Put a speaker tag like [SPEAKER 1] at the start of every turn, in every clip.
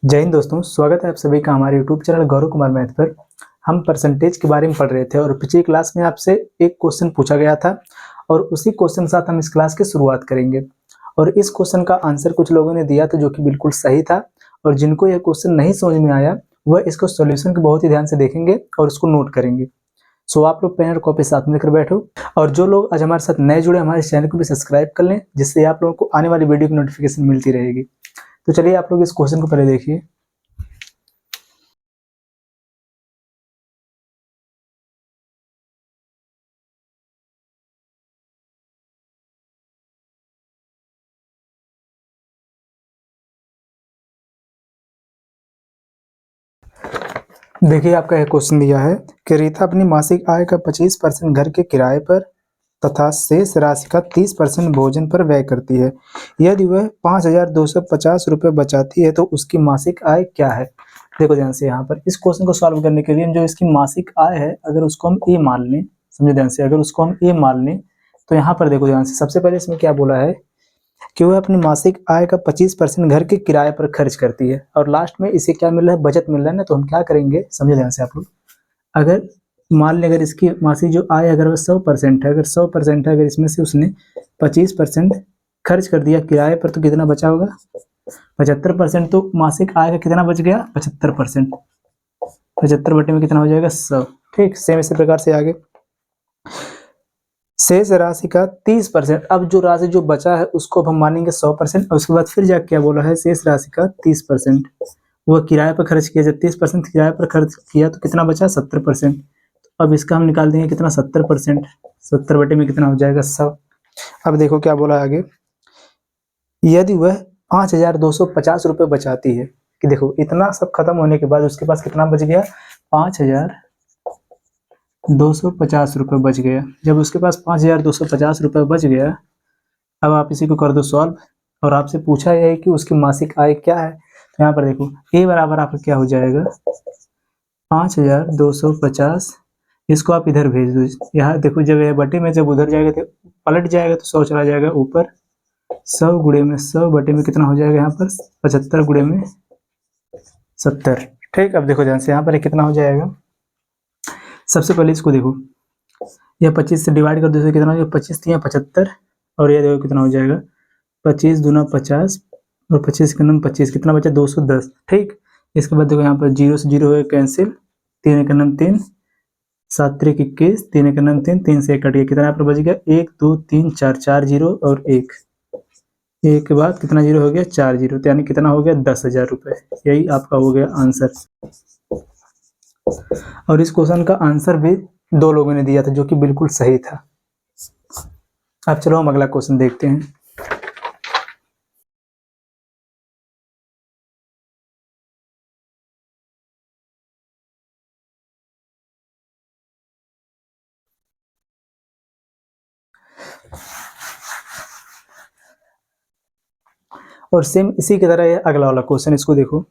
[SPEAKER 1] जय हिंद दोस्तों, स्वागत है आप सभी का हमारे YouTube channel Gaurav Kumar math पर। हम परसेंटेज के बारे में पढ़ रहे थे और पिछली क्लास में आपसे एक क्वेश्चन पूछा गया था और उसी क्वेश्चन के साथ हम इस क्लास की शुरुआत करेंगे। और इस क्वेश्चन का आंसर कुछ लोगों ने दिया था जो कि बिल्कुल सही था, और जिनको यह क्वेश्चन नहीं समझ में आया वह इसको सोल्यूशन को बहुत ही ध्यान से देखेंगे और उसको नोट करेंगे। सो आप लोग पेन और कॉपी साथ में लेकर बैठो, और जो लोग आज हमारे साथ नए जुड़े हमारे चैनल को भी सब्सक्राइब कर लें, जिससे आप लोगों को आने वाली वीडियो की नोटिफिकेशन मिलती रहेगी। तो चलिए आप लोग इस क्वेश्चन को पहले देखिए। देखिए आपका यह क्वेश्चन दिया है कि रीता अपनी मासिक आय का 25% घर के किराए पर तथा शेष राशि का 30% भोजन पर व्यय करती है। यदि वह 5,250 रुपये बचाती है तो उसकी मासिक आय क्या है। देखो ध्यान से, यहाँ पर इस क्वेश्चन को सॉल्व करने के लिए जो इसकी मासिक आय है, अगर उसको हम ए मान लें, समझो ध्यान से, अगर उसको हम ए मान लें तो यहाँ पर देखो ध्यान से, सबसे पहले इसमें क्या बोला है कि वह अपनी मासिक आय का 25% घर के किराए पर खर्च करती है, और लास्ट में इसे क्या मिल रहा है, बचत मिल रहा है ना। तो हम क्या करेंगे, समझो ध्यान से आप लोग, अगर मान लें अगर इसकी मासिक जो आय अगर वह 100% है, अगर 100% है, अगर इसमें से उसने 25% खर्च कर दिया किराए पर, तो कितना बचा होगा 75%। तो मासिक आय का कितना बच गया 75%। 75 बटे में कितना हो जाएगा 100। ठीक, सेम इसी प्रकार से आगे शेष राशि का 30%। अब जो राशि जो बचा है उसको अब हम मानेंगे 100%, और उसके बाद फिर जाके क्या बोला है, शेष राशि का 30% वह किराए पर खर्च किया। जब 30% किराए पर खर्च किया तो कितना बचा 70%। अब इसका हम निकाल देंगे कितना 70%। 70 बटे में कितना हो जाएगा 100। अब देखो क्या बोला आगे, यदि वह 5,250 रुपये बचाती है, कि देखो इतना सब खत्म होने के बाद उसके पास कितना बच गया 5,250 रुपये बच गया। जब उसके पास 5,250 रुपये बच गया, अब आप इसी को कर दो सॉल्व, और आपसे पूछा यह है कि उसकी मासिक आय क्या है। तो यहाँ पर देखो ए बराबर आपका क्या हो जाएगा 5,250, इसको आप इधर भेज दो। यहाँ देखो जब यह बटे में जब उधर जाएगा तो पलट जाएगा तो 100 चला जाएगा ऊपर, 100 गुणे में 100 बटे में कितना हो जाएगा यहाँ पर 75 गुणे में 70। ठीक, अब देखो ध्यान से, यहाँ पर कितना हो जाएगा, सबसे पहले इसको देखो, यह 25 से डिवाइड कर दो तो कितना हो जाएगा 25 3 75, और ये देखो कितना हो जाएगा 25 दूना 50 और 25 का 25, कितना बचा 210। ठीक, इसके बाद देखो यहाँ पर 0 से 0 हो कैंसिल, 3 का 3, 7 3 21, 3 का 3, 3 से 1 कट गया, कितना यहाँ पर बच गया 1 2 3 4, 4 जीरो और 1 के बाद कितना जीरो हो गया 4 जीरो, तो यानी कितना हो गया 10,000 रुपये। यही आपका हो गया आंसर। और इस क्वेश्चन का आंसर भी दो लोगों ने दिया था जो कि बिल्कुल सही था। अब चलो हम अगला क्वेश्चन देखते हैं। और सेम इसी की तरह है अगला वाला क्वेश्चन, इसको देखो।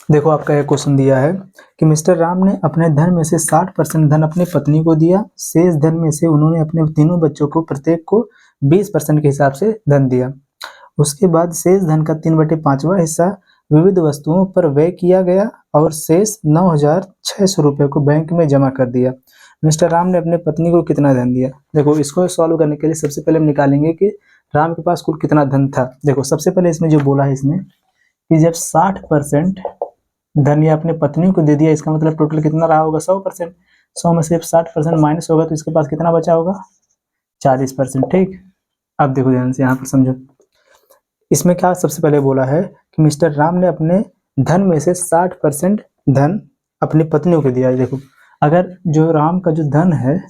[SPEAKER 1] देखो आपका यह क्वेश्चन दिया है कि मिस्टर राम ने अपने धन में से 60% धन अपनी पत्नी को दिया, शेष धन में से उन्होंने अपने तीनों बच्चों को प्रत्येक को 20% के हिसाब से धन दिया। उसके बाद शेष धन का 3/5वां हिस्सा विविध वस्तुओं पर व्यय किया गया और शेष 9,600 रुपये को बैंक में जमा कर दिया। मिस्टर राम ने अपने पत्नी को कितना धन दिया। देखो इसको सॉल्व करने के लिए सबसे पहले हम निकालेंगे कि राम के पास कुल कितना धन था। देखो सबसे पहले इसमें जो बोला है इसमें कि जब 60% धन ये अपने पत्नी को दे दिया, इसका मतलब टोटल कितना रहा होगा 100%। 100 में सिर्फ 60% माइनस होगा तो इसके पास कितना बचा होगा 40%। ठीक, अब देखो ध्यान से यहाँ पर समझो, इसमें क्या सबसे पहले बोला है कि मिस्टर राम ने अपने धन में से 60% धन अपनी पत्नी को दिया है। देखो अगर जो राम का जो धन है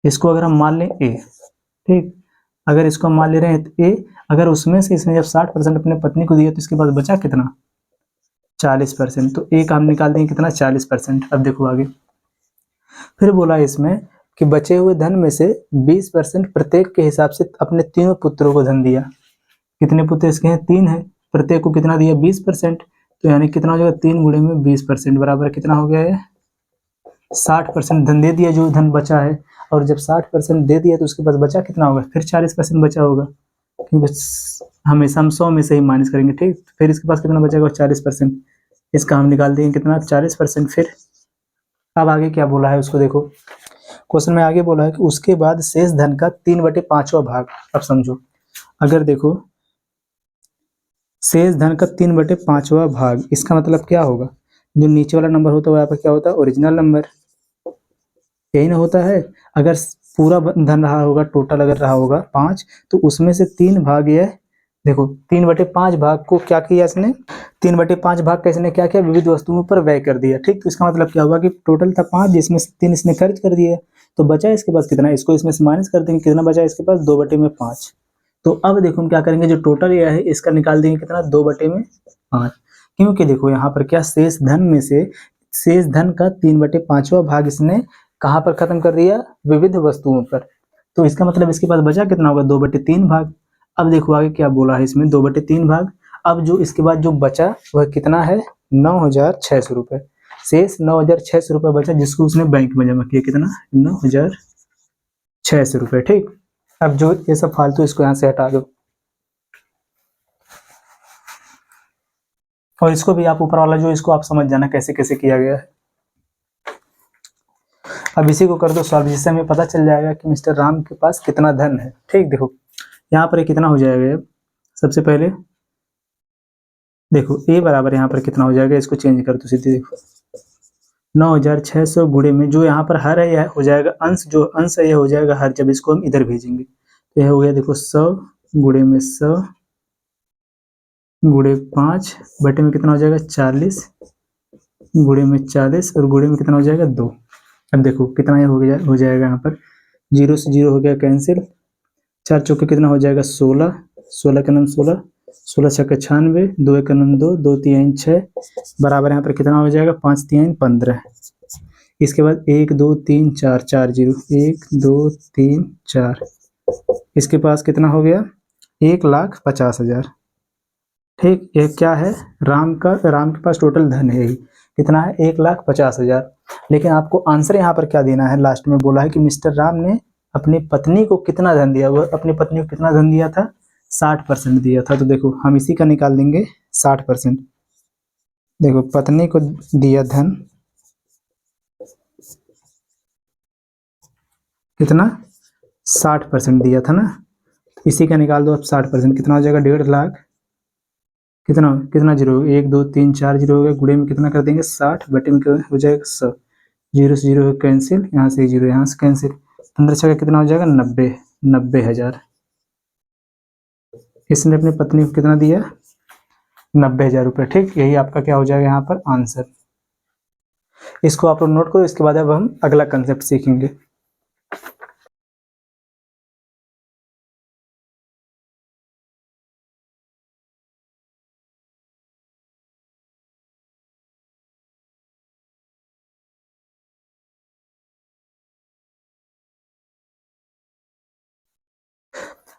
[SPEAKER 1] इसको अगर हम मान लें ए, ठीक, अगर इसको हम मान ले रहे हैं तो ए, अगर उसमें से इसने जब 60% अपने पत्नी को दिया तो इसके पास बचा कितना 40%। तो ए का हम निकाल देंगे कितना 40%। अब देखो आगे फिर बोला इसमें कि बचे हुए धन में से 20% प्रत्येक के हिसाब से अपने तीनों पुत्रों को धन दिया। कितने पुत्र इसके हैं 3 है, प्रत्येक को कितना दिया 20%। तो यानी कितना हो जाएगा 3 गुणे में 20% बराबर कितना हो गया है 60% धन दे दिया जो धन बचा है। और जब 60% दे दिया तो उसके पास बचा कितना होगा फिर 40% बचा होगा। क्योंकि हमेशा हम 100 में से ही माइनस करेंगे, ठीक। फिर इसके पास कितना बचेगा, 40%। इसका हम निकाल देंगे कितना, 40%। फिर अब आगे क्या बोला है उसको देखो, क्वेश्चन में आगे बोला है कि उसके बाद शेष धन का 3/5वां भाग। अब समझो, अगर देखो शेष धन का 3/5वां भाग, इसका मतलब क्या होगा, जो नीचे वाला नंबर होता है वो यहाँ पर क्या होता है, ओरिजिनल नंबर, यही ना होता है। अगर पूरा धन रहा होगा, टोटल अगर रहा होगा 5, तो उसमें से 3 भाग ये, देखो 3/5 भाग को क्या किया इसने, 3/5 भाग का इसने क्या किया, विविध वस्तुओं पर व्यय कर दिया, ठीक। तो इसका मतलब क्या हुआ कि टोटल था 5, जिसमें से 3 इसने खर्च कर दिया, तो बचा इसके पास कितना, इसको इसमें से माइनस कर देंगे, कितना बचा इसके पास, 2/5। तो अब देखो हम क्या करेंगे, जो टोटल यह है इसका निकाल देंगे कितना, 2/5, क्योंकि देखो यहाँ पर क्या, शेष धन में से शेष धन का 3/5वां भाग इसने कहाँ पर खत्म कर दिया, विविध वस्तुओं पर। तो इसका मतलब इसके पास बचा कितना होगा, 2/3 भाग। अब देखो आगे क्या बोला है इसमें, 2/3 भाग। अब जो इसके बाद जो बचा वह कितना है, 9,600 रुपये। शेष 9,600 रुपये बचा, जिसको उसने बैंक में जमा किया, कितना, 9,600 रुपये, ठीक। अब जो ये सब फालतू इसको यहाँ से हटा दो, और इसको भी आप ऊपर वाला जो, इसको आप समझ जाना कैसे कैसे किया गया है। अब इसी को कर दो सॉल्व, जिससे हमें पता चल जाएगा कि मिस्टर राम के पास कितना धन है, ठीक। देखो यहाँ पर कितना हो जाएगा, सबसे पहले देखो ए बराबर यहाँ पर कितना हो जाएगा, इसको चेंज कर दो सीधे, देखो 9,600 गुणे में जो यहाँ पर हर है, यह हो जाएगा अंश, जो अंश है यह हो जाएगा हर, जब इसको हम इधर भेजेंगे तो यह हो गया, देखो 100 गुणे में 100 गुणे 5 बटे में कितना हो जाएगा, 40 गुणे में 40 और गुणे में कितना हो जाएगा, 2। अब देखो कितना ये हो जाएगा यहाँ पर, 0 से 0 हो गया कैंसिल, 4 चौके कितना हो जाएगा, 16, 16 का नाम 16, 16 छक्के 96, 2 एक नम 2, 2 3 6, बराबर यहाँ पर कितना हो जाएगा, 5 3 15। इसके बाद 1 2 3 4, 4 0, 1 2 3 4, इसके पास कितना हो गया, 1,50,000, ठीक। ये क्या है, राम के पास टोटल धन है यही, कितना है, 1,50,000। लेकिन आपको आंसर यहाँ पर क्या देना है, लास्ट में बोला है कि मिस्टर राम ने अपनी पत्नी को कितना धन दिया, वह अपनी पत्नी को कितना धन दिया था, 60% दिया था। तो देखो हम इसी का निकाल देंगे 60%। देखो पत्नी को दिया धन कितना, 60% दिया था ना, तो इसी का निकाल दो अब 60%, कितना हो जाएगा, 1.5 लाख, कितना कितना जीरो, 1 2 3 4 जीरो हो गया, गुणे में कितना कर देंगे, 60 बटे में हो जाएगा 100, 0 से 0 कैंसिल, यहाँ से 0 यहाँ से कैंसिल, 15 छः कितना हो जाएगा, 90,000। इसने अपनी पत्नी को कितना दिया, 90,000 रुपये, ठीक। यही आपका क्या हो जाएगा यहाँ पर आंसर। इसको आप लोग नोट करो, इसके बाद अब हम अगला कंसेप्ट सीखेंगे।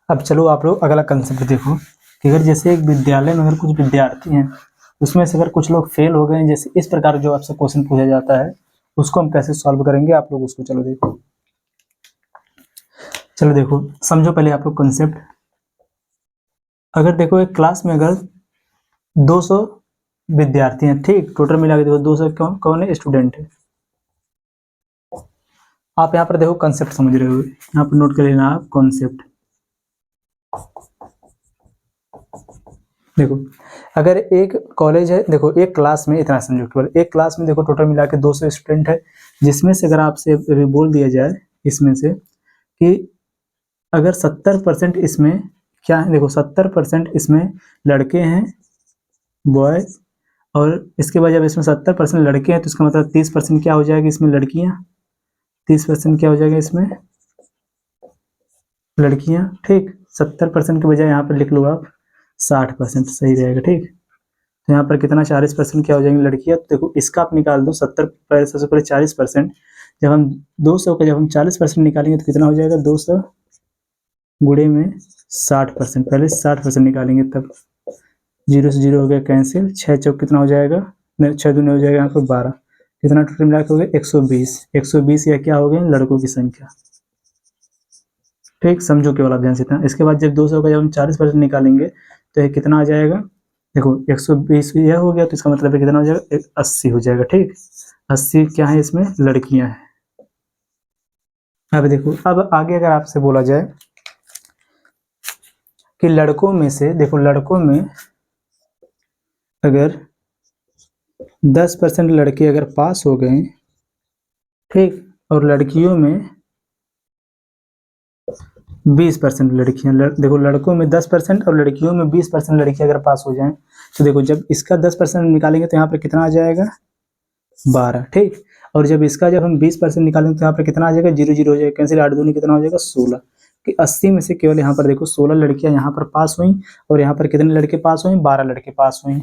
[SPEAKER 1] अब चलो आप लोग अगला कंसेप्ट देखो, कि अगर जैसे एक विद्यालय में अगर कुछ विद्यार्थी हैं, उसमें से अगर कुछ लोग फेल हो गए, जैसे इस प्रकार जो आपसे क्वेश्चन पूछा जाता है, उसको हम कैसे सॉल्व करेंगे, आप लोग उसको चलो देखो। चलो देखो समझो पहले आप लोग कंसेप्ट। अगर देखो एक क्लास में अगर 200 विद्यार्थी हैं, ठीक, टोटल मिला के देखो 200 कौन है, स्टूडेंट है। आप यहाँ पर देखो कंसेप्ट समझ रहे हो, यहाँ पर नोट कर लेना आप कॉन्सेप्ट। देखो अगर एक कॉलेज है, देखो एक क्लास में, इतना समझो केवल एक क्लास में देखो टोटल मिला के 200 स्टूडेंट है, जिसमें से अगर आपसे अभी बोल दिया जाए इसमें से कि अगर 70% इसमें क्या है, देखो 70% इसमें लड़के हैं, बॉयज, और इसके बाद जब इसमें 70% लड़के हैं तो इसका मतलब 30% क्या हो जाएगा, इसमें लड़कियां, 30% क्या हो जाएगा इसमें लड़कियां, ठीक। 70% के बजाय यहाँ पर लिख लो आप 60%, सही रहेगा, ठीक। तो यहाँ पर कितना, 40% क्या हो जाएंगे लड़कियां। तो देखो इसका आप निकाल दो, 70 सबसे पहले 40%, जब हम 200 का जब हम 40% निकालेंगे तो कितना हो जाएगा, 200 गुणे में 60%, पहले 60% निकालेंगे तब, 0 से 0 हो गया कैंसिल, 6 चौक कितना हो जाएगा, 6 दूनी हो जाएगा यहाँ पर 12, कितना टोटल मिला के हो गया 120, 120 या क्या हो गया लड़कों की संख्या। ठीक, समझो केवल आप ध्यान से इतना। इसके बाद जब 200 का जब हम 40% निकालेंगे तो ये कितना आ जाएगा, देखो 120 यह हो गया, तो इसका मतलब है कितना हो जाएगा, 80 हो जाएगा। ठीक, 80 क्या है, इसमें लड़कियां हैं। अब देखो, अब आगे अगर आपसे बोला जाए कि लड़कों में से, देखो लड़कों में अगर 10% लड़के अगर पास हो गए, ठीक, और लड़कियों में 20% लड़कियां, देखो लड़कों में 10% और लड़कियों में 20% लड़कियां अगर पास हो जाएं, तो देखो जब इसका 10% निकालेंगे तो यहाँ पर कितना आ जाएगा, 12। ठीक, और जब इसका जब हम 20% निकालेंगे तो यहाँ पर कितना आ जाएगा, 0 0 हो जाएगा, कैंसिल, 8 दूनी कितना हो जाएगा, 16। कि 80 में से केवल यहाँ पर देखो 16 लड़कियां यहाँ पर पास हुई, और यहाँ पर कितने लड़के पास हुए, 12 लड़के पास हुए।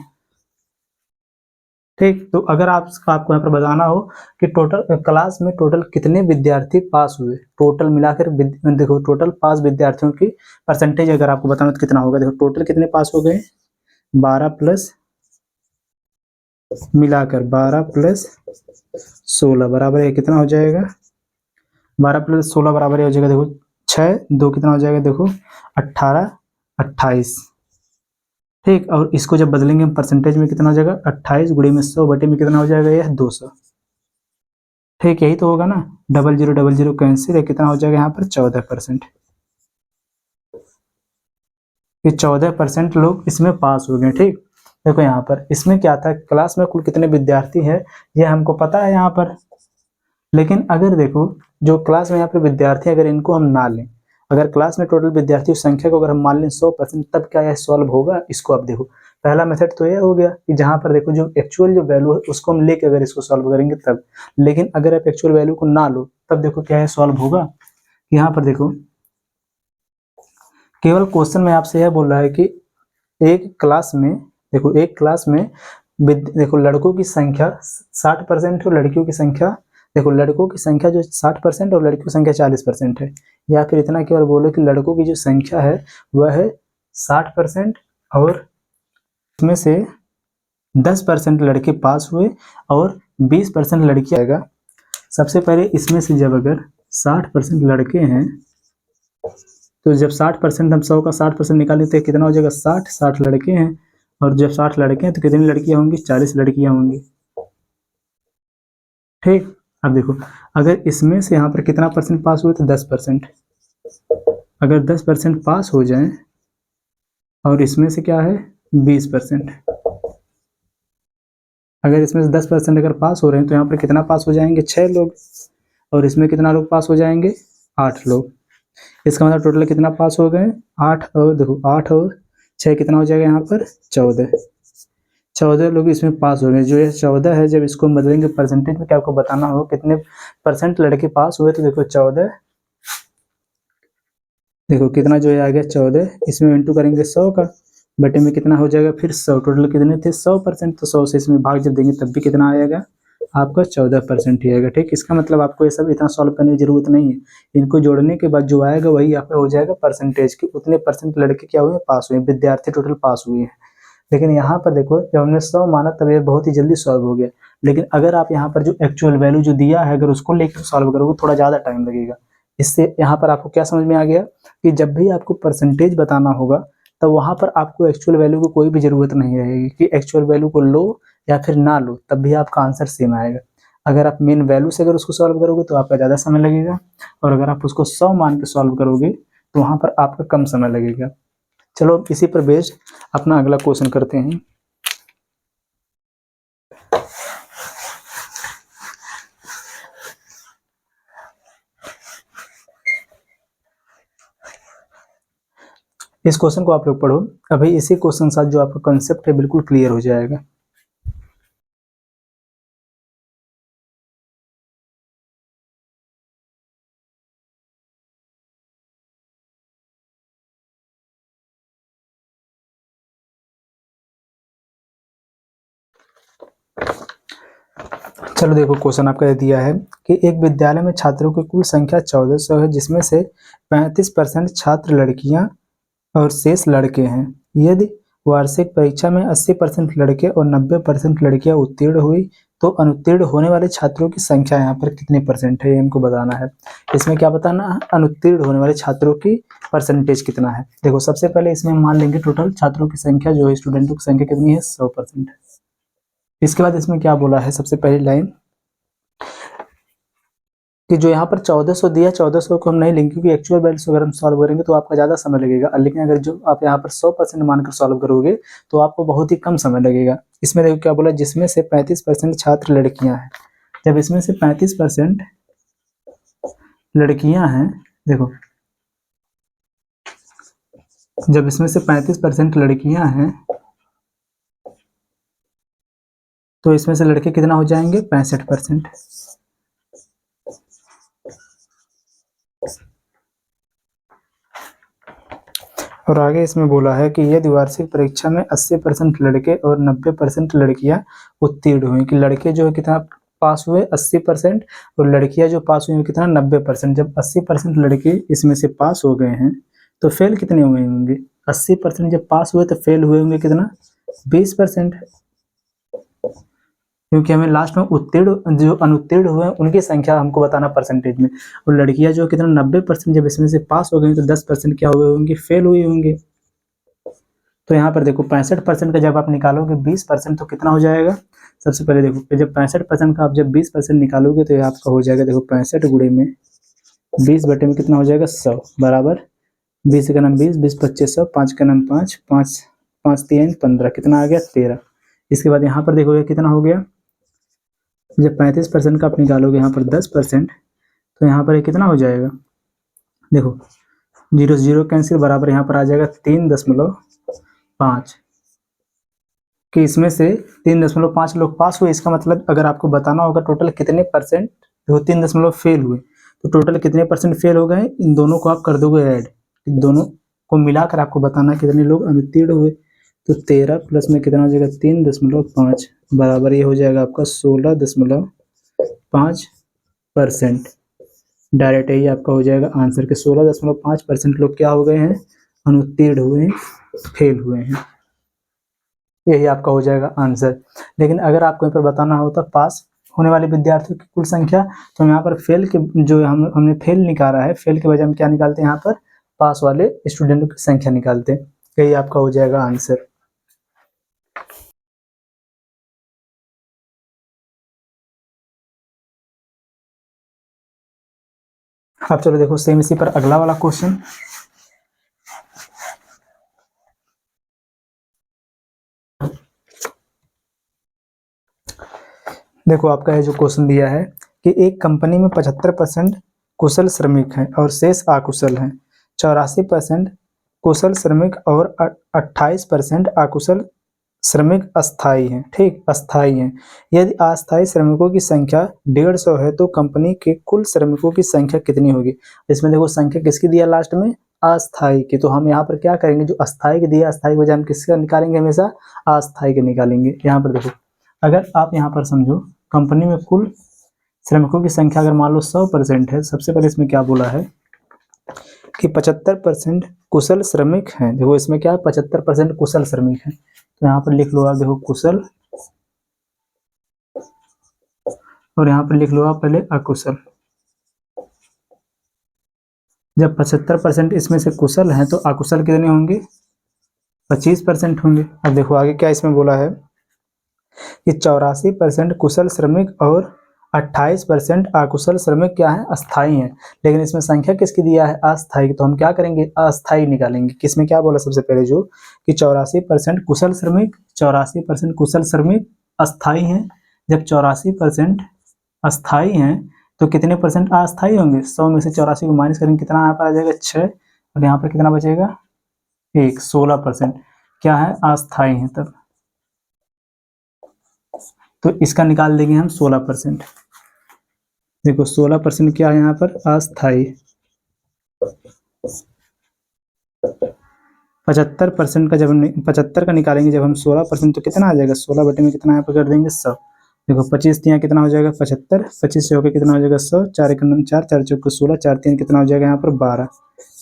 [SPEAKER 1] ठीक, तो अगर आपको यहाँ पर बताना हो कि टोटल क्लास में टोटल कितने विद्यार्थी पास हुए, टोटल मिलाकर देखो टोटल पास विद्यार्थियों की परसेंटेज अगर आपको बताना तो कितना होगा, देखो टोटल कितने पास हो गए, 12 प्लस मिलाकर 12 प्लस 16 बराबर है कितना हो जाएगा, 12 प्लस 16 बराबर हो जाएगा, देखो 6 2 कितना हो जाएगा, देखो 18 28। ठीक, और इसको जब बदलेंगे हम परसेंटेज में कितना हो जाएगा, 28 गुणे में 100 बटे में कितना हो जाएगा, यह 200। ठीक, यही तो होगा ना, 00 कैंसिल है, कितना हो जाएगा यहाँ पर 14%। ये 14% लोग इसमें पास हो गए। ठीक, देखो यहाँ पर इसमें क्या था, क्लास में कुल कितने विद्यार्थी हैं ये हमको पता है यहाँ पर, लेकिन अगर देखो जो क्लास में यहाँ पर विद्यार्थी अगर इनको हम ना लें, अगर क्लास में टोटल विद्यार्थियों की संख्या को अगर हम मान लें 100%, तब क्या यह सॉल्व होगा, इसको अब देखो पहला मेथड तो यह हो गया कि जहाँ पर देखो जो एक्चुअल जो वैल्यू है उसको हम लेके अगर इसको सॉल्व करेंगे तब, लेकिन अगर आप एक्चुअल वैल्यू को ना लो तब देखो क्या है सॉल्व होगा। यहाँ पर देखो केवल क्वेश्चन में आपसे यह बोल रहा है कि एक क्लास में, देखो एक क्लास में देखो लड़कों की संख्या 60% है और लड़कियों की संख्या, देखो लड़कों की संख्या जो 60% और लड़कियों की संख्या 40% है, या फिर इतना केवल बोलो कि लड़कों की जो संख्या है वह है 60% और इसमें से 10% लड़के पास हुए और 20% लड़की आएगा। सबसे पहले इसमें से जब अगर 60% लड़के हैं तो जब 60% हम 100 का 60% निकालें तो कितना हो जाएगा, 60 लड़के हैं, और जब 60 लड़के हैं तो कितनी लड़कियां होंगी, 40 लड़कियां होंगी। ठीक, अब देखो अगर इसमें से यहाँ पर कितना परसेंट पास हुए तो 10%, अगर 10% पास हो जाए और इसमें से क्या है 20%, अगर इसमें से 10% अगर पास हो रहे हैं तो यहाँ पर कितना पास हो जाएंगे, 6 लोग, और इसमें कितना लोग पास हो जाएंगे, 8 लोग। इसका मतलब टोटल कितना पास हो गए, 8, और देखो 8 और 6 कितना हो जाएगा यहाँ पर 14 लोग इसमें पास हो गए। जो ये 14 है जब इसको बदलेंगे परसेंटेज में, क्या आपको बताना हो कितने परसेंट लड़के पास हुए, तो देखो 14, देखो कितना जो है आ गया 14, इसमें इंटू करेंगे 100 का, बटे में कितना हो जाएगा फिर 100, टोटल कितने थे 100%, तो 100 से इसमें भाग जब देंगे तब भी कितना आएगा आपका 14% ही आएगा। ठीक, इसका मतलब आपको ये सब इतना सॉल्व करने की जरूरत नहीं है, इनको जोड़ने के बाद जो आएगा वही आपका हो जाएगा परसेंटेज की, उतने परसेंट लड़के क्या हुए पास हुए, विद्यार्थी टोटल पास हुए हैं। लेकिन यहाँ पर देखो जब हमने 100 माना तब ये बहुत ही जल्दी सॉल्व हो गया, लेकिन अगर आप यहाँ पर जो एक्चुअल वैल्यू जो दिया है अगर उसको लेकर सॉल्व करोगे थोड़ा ज़्यादा टाइम लगेगा। इससे यहाँ पर आपको क्या समझ में आ गया कि जब भी आपको परसेंटेज बताना होगा तब वहाँ पर आपको एक्चुअल वैल्यू को कोई भी ज़रूरत नहीं रहेगी कि एक्चुअल वैल्यू को लो या फिर ना लो, तब भी आपका आंसर सेम आएगा। अगर आप मेन वैल्यू से अगर उसको सॉल्व करोगे तो आपका ज़्यादा समय लगेगा, और अगर आप उसको 100 मान के सॉल्व करोगे तो वहाँ पर आपका कम समय लगेगा। चलो इसी पर बेस्ड अपना अगला क्वेश्चन करते हैं। इस क्वेश्चन को आप लोग पढ़ो, अभी इसी क्वेश्चन के साथ जो आपका कॉन्सेप्ट है बिल्कुल क्लियर हो जाएगा। चलो देखो क्वेश्चन आपका दिया है कि एक विद्यालय में छात्रों की कुल संख्या 1400 है, जिसमें से 35% छात्र लड़कियां और शेष लड़के हैं। यदि वार्षिक परीक्षा में 80% लड़के और 90% लड़कियां उत्तीर्ण हुई, तो अनुत्तीर्ण होने वाले छात्रों की संख्या यहाँ पर कितनी परसेंट है, ये हमको बताना है। इसमें क्या बताना है, अनुत्तीर्ण होने वाले छात्रों की परसेंटेज कितना है। देखो सबसे पहले इसमें मान लेंगे टोटल छात्रों की संख्या जो है, स्टूडेंटों की संख्या कितनी है, 100%। इसके बाद इसमें क्या बोला है, सबसे पहली लाइन कि जो यहाँ पर 1400 दिया, 1400 को हम नहीं लेंगे क्योंकि एक्चुअल वैल्यूज अगर हम सॉल्व करेंगे तो आपका ज़्यादा समय लगेगा, लेकिन अगर जो आप यहाँ पर 100% मानकर सॉल्व करोगे तो आपको बहुत ही कम समय लगेगा। इसमें देखो क्या बोला, जिसमें से 35% छात्र लड़कियां हैं। जब इसमें से 35% लड़कियां हैं, देखो जब इसमें से 35% लड़कियां हैं तो इसमें से लड़के कितना हो जाएंगे, 65%। और आगे इसमें बोला है कि यदि वार्षिक परीक्षा में 80% लड़के और 90% लड़कियां उत्तीर्ण हुई, कि लड़के जो है कितना पास हुए, 80%, और लड़कियां जो पास हुई कितना, 90%। जब 80% लड़के इसमें से पास हो गए हैं तो फेल कितने हुए होंगे, 80% जब पास हुए तो फेल हुए होंगे कितना, 20%, क्योंकि हमें लास्ट में उत्तीर्ण जो अनुत्तीर्ण हुए उनकी संख्या हमको बताना परसेंटेज में। और लड़कियां जो कितना 90% जब इसमें से पास हो गई तो 10% क्या हुए होंगे, फेल हुई होंगे। तो यहाँ पर देखो 65% का जब आप निकालोगे 20% तो कितना हो जाएगा। सबसे पहले देखो जब 65% का आप जब 20% निकालोगे तो ये आपका हो जाएगा, देखो 65 गुणे में 20 बटे में कितना हो जाएगा, 100 बराबर 20 का नाम 20, 20 25 100, 5 का नाम 5, 5 5 3 15, कितना आ गया 13। इसके बाद यहाँ पर देखोगे कितना हो गया, जब 35% का आप निकालोगे यहाँ पर 10% तो यहाँ पर कितना हो जाएगा, देखो 0 0 कैंसिल, बराबर यहाँ पर आ जाएगा 3.5 कि इसमें से 3.5 लोग पास हुए। इसका मतलब अगर आपको बताना होगा टोटल कितने परसेंट, देखो 3 फेल हुए तो टोटल कितने परसेंट फेल हो गए, इन दोनों को आप कर दोगे ऐड, इन दोनों को मिलाकर आपको बताना कितने लोग अनुत्तीर्ण हुए। तो 13 प्लस में कितना हो जाएगा, 3.5 बराबर ये हो जाएगा आपका 16.5%। डायरेक्ट यही आपका हो जाएगा आंसर के 16.5% लोग क्या हो गए हैं, अनुत्तीर्ण हुए हैं, फेल हुए हैं। यही आपका हो जाएगा आंसर। लेकिन अगर आपको यहाँ पर बताना होता पास होने वाले विद्यार्थियों की कुल संख्या, तो हम यहाँ पर फेल के जो हमने फेल निकाला है, फेल के बजाय हम क्या निकालते हैं, यहाँ पर पास वाले स्टूडेंटों की संख्या निकालते हैं। यही आपका हो जाएगा आंसर। अब चलो देखो सेम इसी पर अगला वाला क्वेश्चन। देखो आपका है जो क्वेश्चन दिया है कि एक कंपनी में 75% कुशल श्रमिक हैं और शेष अकुशल हैं, 84% कुशल श्रमिक और 28% अकुशल श्रमिक अस्थायी हैं। ठीक, अस्थायी हैं। यदि अस्थायी श्रमिकों की संख्या 150 है तो कंपनी के कुल श्रमिकों की संख्या कितनी होगी। इसमें देखो संख्या किसकी दिया लास्ट में, अस्थायी की, तो हम यहाँ पर क्या करेंगे, जो अस्थायी की दिया अस्थायी वजह हम किसका निकालेंगे, हमेशा अस्थायी के निकालेंगे। यहाँ पर देखो अगर आप यहाँ पर समझो कंपनी में कुल श्रमिकों की संख्या अगर मान लो 100% है, सबसे पहले इसमें क्या बोला है कि 75% कुशल श्रमिक हैं। देखो इसमें क्या है, 75% कुशल श्रमिक हैं, तो यहाँ पर लिख लो आप, देखो कुशल, और यहाँ पर लिख लो आप पहले अकुशल। जब 75% इसमें से कुशल हैं तो अकुशल कितने होंगे, 25% होंगे। अब देखो आगे क्या इसमें बोला है कि 84% कुशल श्रमिक और 28% अकुशल श्रमिक क्या है, अस्थायी हैं। लेकिन इसमें संख्या किसकी दिया है, अस्थायी, तो हम क्या करेंगे, अस्थायी निकालेंगे। किसमें क्या बोला सबसे पहले जो कि 84% कुशल श्रमिक, 84% कुशल श्रमिक अस्थायी हैं। जब 84% अस्थायी हैं तो कितने परसेंट अस्थायी होंगे, 100 में से 84 को माइनस करेंगे, कितना यहाँ पर आ जाएगा 6, और यहाँ पर कितना बचेगा 1, 16% क्या है, अस्थायी है। तब तो इसका निकाल देंगे हम 16%। देखो 16% क्या है यहाँ पर, अस्थायी। 75% का जब हम 75 का निकालेंगे जब हम 16% तो कितना आ जाएगा, 16 बटे में कितना यहाँ पर कर देंगे 100। देखो 25 यहाँ कितना हो जाएगा 75, 25 से होकर कितना हो जाएगा 100, 4 1 4, 4 चौके 16, 4 3 कितना हो जाएगा यहाँ पर 12।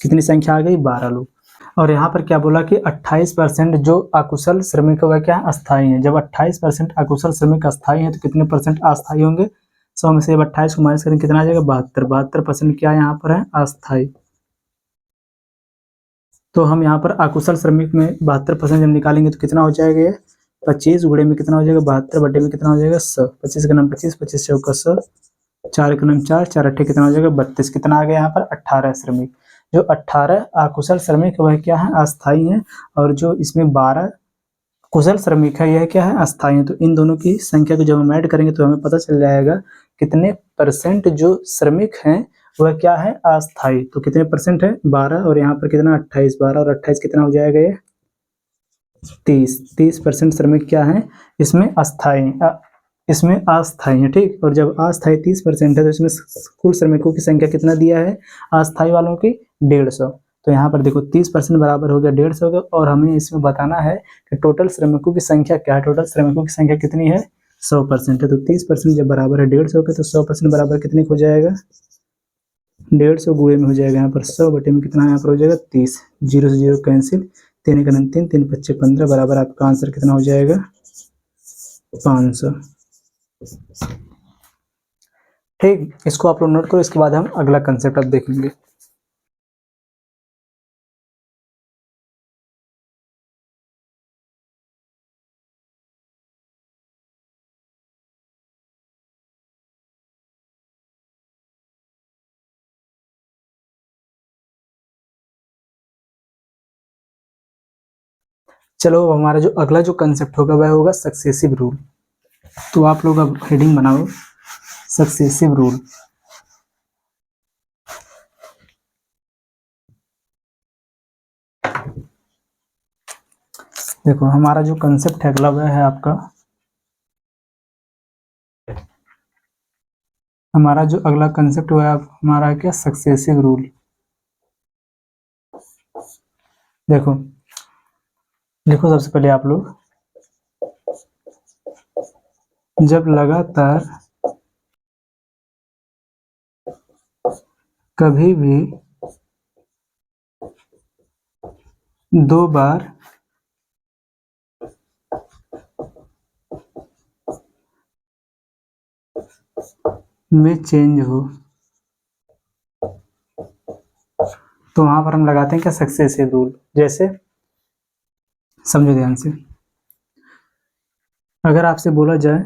[SPEAKER 1] कितनी संख्या आ गई, 12 लोग। और यहाँ पर क्या बोला कि 28% जो अकुशल श्रमिक वह क्या अस्थायी है। जब 28% अकुशल श्रमिक अस्थायी हैं तो कितने परसेंट अस्थायी होंगे? 100 में से जब 28 को माइनस करेंगे कितना आ जाएगा? 72% क्या यहाँ पर है? अस्थायी। तो हम यहाँ पर अकुशल श्रमिक में 72% जब निकालेंगे तो कितना हो जाएगा? ये 25 गुणे में कितना हो जाएगा? 72 बटे में कितना हो जाएगा? 100। 25 का नाम 25, 25 चौका 100, 4 का नाम 4, 4 अट्ठे कितना हो जाएगा? 32। कितना आ गया यहाँ पर? 18 श्रमिक। जो 18 अकुशल श्रमिक वह क्या है? अस्थायी है। और जो इसमें 12 कुशल श्रमिक है यह क्या है? अस्थायी है। तो इन दोनों की संख्या को जब हम ऐड करेंगे तो हमें पता चल जाएगा कितने परसेंट जो श्रमिक हैं वह क्या है? अस्थायी। तो कितने परसेंट है? 12 और यहाँ पर कितना? 28। 12 और 28 कितना हो जाएगा? ये 30। 30% श्रमिक क्या है? इसमें अस्थायी, इसमें अस्थायी है। ठीक। और जब अस्थायी 30% है तो इसमें कुल श्रमिकों की संख्या कितना दिया है? अस्थायी वालों की 150। तो यहाँ पर देखो 30% बराबर हो गया 150 का। और हमें इसमें बताना है कि टोटल श्रमिकों की संख्या क्या है। टोटल श्रमिकों की संख्या कितनी है? 100% है। तो 30% जब बराबर है 150 के तो 100% बराबर कितने हो जाएगा? 150 गुणे में हो जाएगा यहाँ पर 100 बटे में कितना यहाँ पर हो जाएगा? 30। 0 से 0 कैंसिल, 3 का 3, 3 5 15 बराबर आपका आंसर कितना हो जाएगा? 500। ठीक। इसको आप लोग नोट करो। इसके बाद हम अगला कंसेप्ट अब देखेंगे। चलो हमारा जो अगला जो कंसेप्ट होगा वह होगा सक्सेसिव रूल। तो आप लोग अब हेडिंग बनाओ सक्सेसिव रूल। देखो हमारा जो कंसेप्ट है अगला वह है आपका, हमारा जो अगला कंसेप्ट हुआ है हमारा क्या? Successive rule. देखो लिखो सबसे पहले आप लोग, जब लगातार कभी भी 2 बार में चेंज हो तो वहां पर हम लगाते हैं क्या? Successive rule. जैसे समझो ध्यान से, अगर आपसे बोला जाए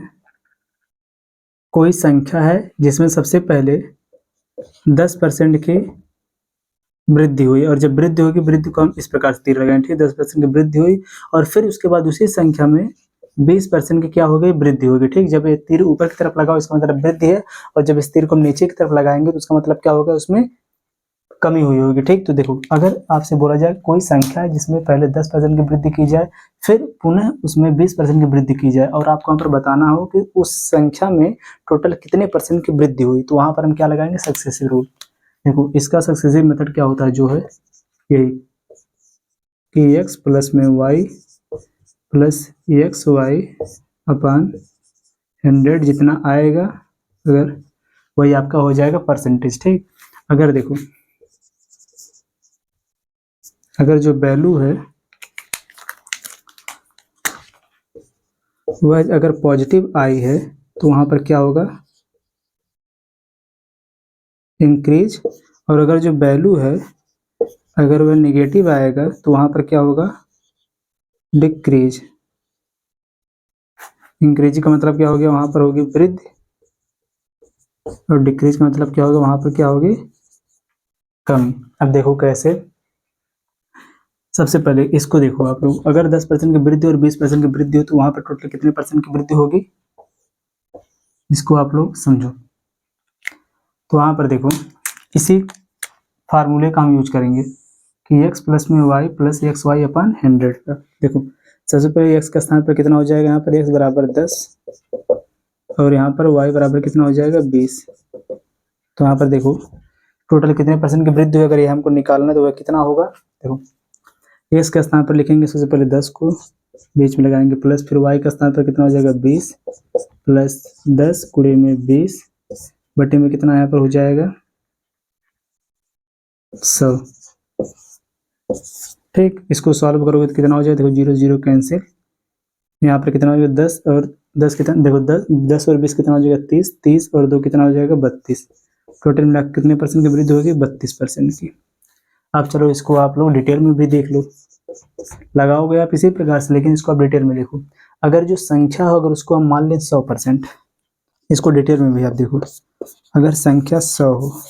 [SPEAKER 1] कोई संख्या है जिसमें सबसे पहले 10% की वृद्धि हुई, और जब वृद्धि होगी, वृद्धि को हम इस प्रकार से तीर लगाएं। ठीक है, 10% की वृद्धि हुई और फिर उसके बाद उसी संख्या में 20% की क्या हो गई? वृद्धि होगी। ठीक। जब ये तीर ऊपर की तरफ लगाओ इसका मतलब वृद्धि है, और जब इस तीर को हम नीचे की तरफ लगाएंगे तो उसका मतलब क्या होगा? उसमें कमी हुई होगी। ठीक। तो देखो अगर आपसे बोला जाए कोई संख्या है जिसमें पहले 10% की वृद्धि की जाए फिर पुनः उसमें 20% की वृद्धि की जाए, और आपको यहाँ पर बताना हो कि उस संख्या में टोटल कितने परसेंट की वृद्धि हुई, तो वहां पर हम क्या लगाएंगे? Successive rule. देखो इसका सक्सेसिव मेथड क्या होता है? जो है यही कि x प्लस में y प्लस एक्स वाई अपान 100 जितना आएगा अगर वही आपका हो जाएगा परसेंटेज। ठीक। अगर देखो अगर जो वैल्यू है वह अगर पॉजिटिव आई है तो वहां पर क्या होगा? इंक्रीज। और अगर जो वैल्यू है अगर वह निगेटिव आएगा तो वहां पर क्या होगा? डिक्रीज। इंक्रीज का मतलब क्या हो गया? वहां पर होगी वृद्धि, और डिक्रीज का मतलब क्या होगा? वहां पर क्या होगी? कमी। अब देखो कैसे। सबसे पहले इसको देखो आप लोग, अगर 10% की वृद्धि और 20% की वृद्धि हो तो वहां पर टोटल कितने परसेंट की वृद्धि होगी? इसको आप लोग समझो। तो वहां पर देखो इसी फार्मूले का हम यूज करेंगे कि x प्लस में y प्लस एक्स वाई अपान 100 का। देखो सबसे पहले x का स्थान पर कितना हो जाएगा? यहाँ पर x बराबर 10 और यहाँ पर y बराबर कितना हो जाएगा? 20। तो यहाँ पर देखो टोटल कितने परसेंट की वृद्धि हुई, अगर ये हमको निकालना है तो वह कितना होगा? देखो x का स्थान पर लिखेंगे सबसे पहले 10 को बीच में लगाएंगे, प्लस फिर y का स्थान पर कितना हो जाएगा? 20 प्लस 10 गुणे में 20 बटे में कितना यहाँ पर हो जाएगा? 100। ठीक, इसको सॉल्व करोगे तो कितना हो जाएगा, देखो 0 0 कैंसिल, यहाँ पर कितना हो जाएगा 10 और 10 कितना, देखो 10 और 20 कितना हो जाएगा 30, 30 और 2 कितना हो जाएगा 32। टोटल मिला के कितने परसेंट की वृद्धि होगी, 32% की। अब चलो इसको आप लोग डिटेल में भी देख लो, लगाओगे आप इसी प्रकार से, लेकिन इसको आप डिटेल में देखो। अगर जो संख्या हो अगर उसको हम मान लें 100%, इसको डिटेल में भी आप देखो। अगर संख्या 100 हो,